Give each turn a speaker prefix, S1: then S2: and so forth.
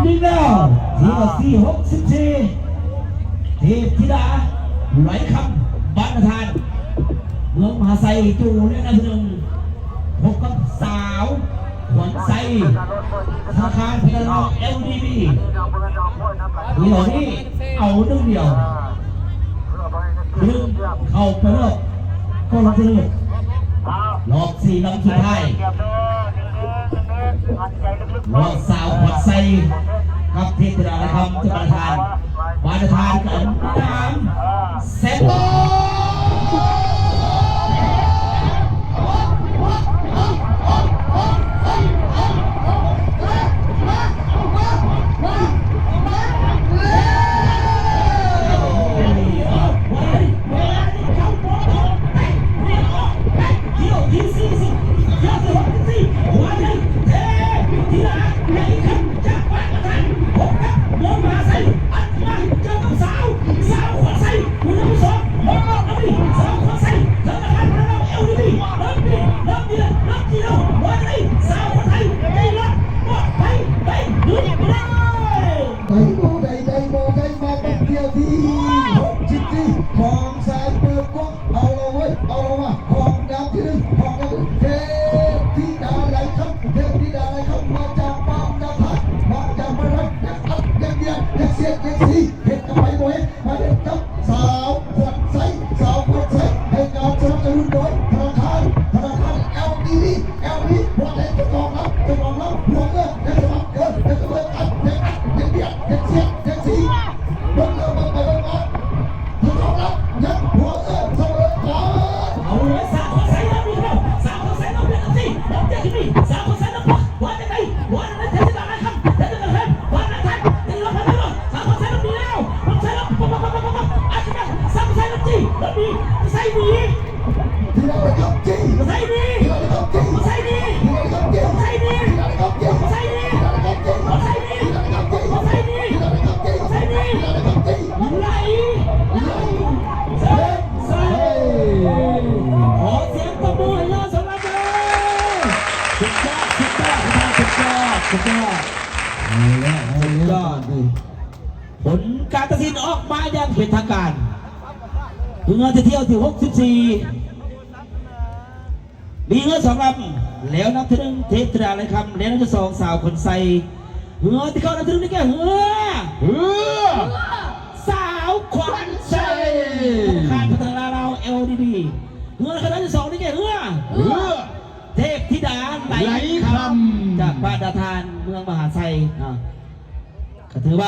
S1: นี่แล้วที่64เทพธิดาไหลคำบ้านทานเมืองมหาไซจูและนักหนึ่งพบกับสาวขวัญไซธนาคารพลัง LDB เดี๋ยวนี้เอาเรื่องเดียวดึงเข้าไปรอบก็รับเลือกรอบ4 ลำสุดท้ายรอบสาวขวัญไซกับเทพธิดาคำจะประธานกัน3 เซตโต
S2: ของสายเปิดกว้างเอาเราไว้เอาเรามาของดาวที่หนึ่งของดาวเทพธิดาไหลคำเทพธิดาไหลคำมาจากบ้านดาวพัดมาจากบ้านรักยังอัพยังเดียนยังเสียดยังสีเห็ดกับไปบ่อยมาเด็ดกับสาวขวัญใสสาวขวัญใสให้การสนับสนุนโดยธนาคารLDB วันไหนจะกองรับหัวเงินจะสมัครเงินจะเบิกอัดยังเดียนยังเสียดยังสีเบิ่งเลยเบิ่งไปเบิ่งมายัดหัวเอื้อเสมอก่อน
S1: เอาเลยสาวคนใส่น้ำมีเราสาวคนใส่น้ำเป็นสิน้ำเจ้าที่มีสาวคนใส่น้ำว่าจะไงว่าจะเทศบาลอะไรครับเทศบาลอะไรว่าจะทันจะรอดทันหรอสาวคนใส่น้ำมีแล้วคนใส่น้ำปุ๊บอาจจะสาวคนใส่น้ำจีน้ำมีใส่มี
S2: ที่เราทำจี
S1: ใส่มี
S2: ที่เราทำจี
S1: ใส่มี
S2: ที่เราทำจี
S1: ใส่มี
S2: ที่เราทำจี
S1: ใส่มี
S2: ที่เราทำจี
S1: ใส่มี
S2: ที่เราทำจี
S1: ใส่มี
S2: ที่เราทำจี
S1: ใส่มี
S2: ที่เราทำจี
S1: ไหลใส่ขอเสียงปรบมือให้ยอดสำหรับเราสุดยอดผลการตัดสินออกมาอย่างเป็นทางการเงินจะเที่ยวที่64มีเงิน2 ลำแล้วนับที่1เทพธิดาอะไรคำแล้วนับที่2สาวคนใส่เงินที่เข้านับที่1นี่แก่สาวขวัญใจขาดพัฒนาเรา LDB เงินคณะที่2นี่แก่เทพธิดาไหลคำจากบ้านดาทานเมืองมหาไซก็ถือว่า